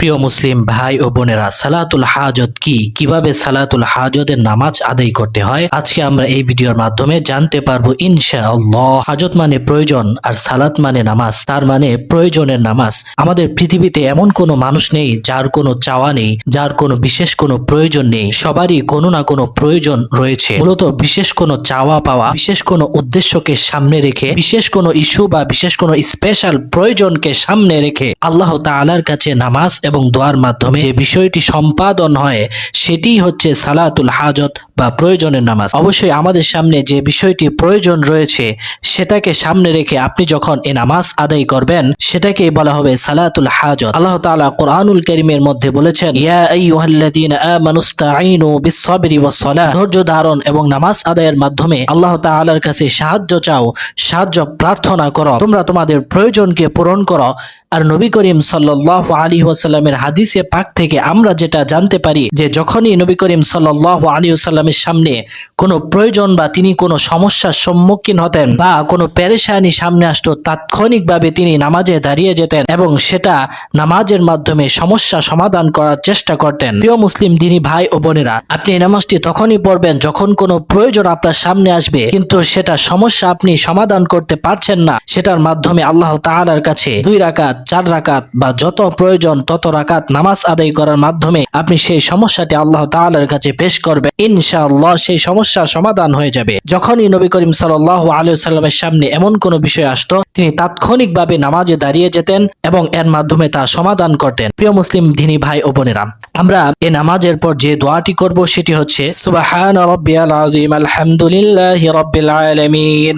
প্রিয় মুসলিম ভাই ও বোনেরা, সালাতুল হাজত কি, কিভাবে সালাতুল হাজতের নামাজ আদায় করতে হয়, আজকে আমরা এই ভিডিওর মাধ্যমে জানতে পারবো ইনশাআল্লাহ। হাজত মানে প্রয়োজন আর সালাত মানে নামাজ, তার মানে প্রয়োজনের নামাজ। আমাদের পৃথিবীতে এমন কোনো মানুষ নেই যার কোনো চাওয়া নেই, যার কোনো বিশেষ কোনো প্রয়োজন নেই। সবারই কোনো না কোনো প্রয়োজন রয়েছে। মূলত বিশেষ কোনো চাওয়া পাওয়া, বিশেষ কোনো উদ্দেশ্যকে সামনে রেখে, বিশেষ কোনো ইস্যু বা বিশেষ কোনো স্পেশাল প্রয়োজনকে সামনে রেখে আল্লাহ তাআলার কাছে নামাজ এবং দোয়ার মাধ্যমে যে বিষয়টি সম্পাদন হয় সেটি হচ্ছে সালাতুল হাজত বা প্রয়োজনের নামাজ। অবশ্যই আমাদের সামনে যে বিষয়টি প্রয়োজন রয়েছে সেটাকে সামনে রেখে আপনি যখন এই নামাজ আদায় করবেন সেটাকেই বলা হবে সালাতুল হাজত। আল্লাহ তাআলা কোরআনুল কারীমের মধ্যে বলেছেন, ইয়া আইয়ুহাল্লাযীনা আমানুস্তাঈনু বিস-সাবরি ওয়াস-সালাহ, ধৈর্য ধারণ এবং নামাজ আদায়ের মাধ্যমে আল্লাহ তাআলার কাছে সাহায্য চাও, সাহায্য প্রার্থনা করো, তোমরা তোমাদের প্রয়োজনকে পূরণ করো। আর নবী করিম সাল্লাল্লাহু আলাইহি ওয়াসাল্লামের হাদিসে পাক থেকে আমরা যেটা জানতে পারি যে যখনই নবী করিম সাল্লাল্লাহু আলাইহি ওয়াসাল্লামের সামনে কোনো প্রয়োজন বা তিনি কোনো সমস্যার সম্মুখীন হতেন বা কোনো পেরেশানি সামনে আসতো, তাৎক্ষণিকভাবে তিনি নামাজে দাঁড়িয়ে যেতেন এবং সেটা নামাজের মাধ্যমে সমস্যা সমাধান করার চেষ্টা করতেন। প্রিয় মুসলিম দিনী ভাই ও বোনেরা, আপনি এই নামাজটি তখনই পড়বেন যখন কোনো প্রয়োজন আপনার সামনে আসবে কিন্তু সেটা সমস্যা আপনি সমাধান করতে পারছেন না, সেটার মাধ্যমে আল্লাহ তাআলার কাছে 2 রাকাত 4 রাকাত বা যত প্রয়োজন তত রাকাত নামাজ আদায় করার মাধ্যমে আপনি সেই সমস্যাটি আল্লাহ তাআলার কাছে পেশ করবেন। ইনশাআল্লাহ সেই সমস্যা সমাধান হয়ে যাবে। যখনই নবী করিম সাল্লাল্লাহু আলাইহি ওয়াসাল্লামের সামনে এমন কোনো বিষয় আসতো, তিনি তাৎক্ষণিকভাবে নামাজে দাঁড়িয়ে যেতেন এবং এর মাধ্যমে তা সমাধান করতেন। প্রিয় মুসলিম দিনী ভাই ও বোনেরা, আমরা এই নামাজের পর যে দোয়াটি করব সেটি হচ্ছে সুবহান রাব্বিয়াল আযীম আলহামদুলিল্লাহি রাব্বিল আলামিন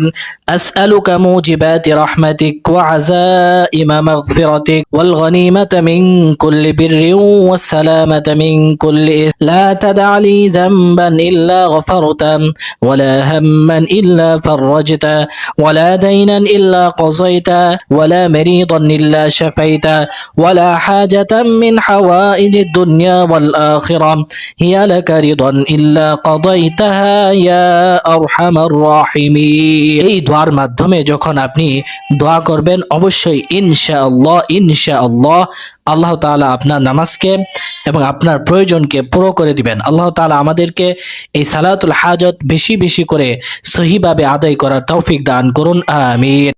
আসআলুকা মুজিবাতি রাহমাতিক ওয়া আযাইমা মাগফিরাতিক ওয়াল গনিমাতা মিন কুল্লি বিররিন ওয়াস সালামাতা মিন কুল্লি লা তাদা লি যামবান ইল্লা গফারতা ওয়া লা হাম্মান ইল্লা ফাররাজতা ওয়া লা দাইনান ইল্লা قضيته ولا مريضا إلا شفيته ولا حاجة من حوائج الدنيا والآخرة هي لك رضا إلا قضيتها يا أرحم الراحمين। এই দোয়ার মাধ্যমে যখন আপনি দোয়া করবেন অবশ্যই ইনশাআল্লাহ আল্লাহ তাআলা আপনার নামাজকে এবং আপনার প্রয়োজনকে পুরো করে দিবেন। আল্লাহ তাআলা আমাদেরকে এই সালাতুল হাজত বেশি বেশি করে সহিভাবে আদায় করার তৌফিক দান করুন, আমিন।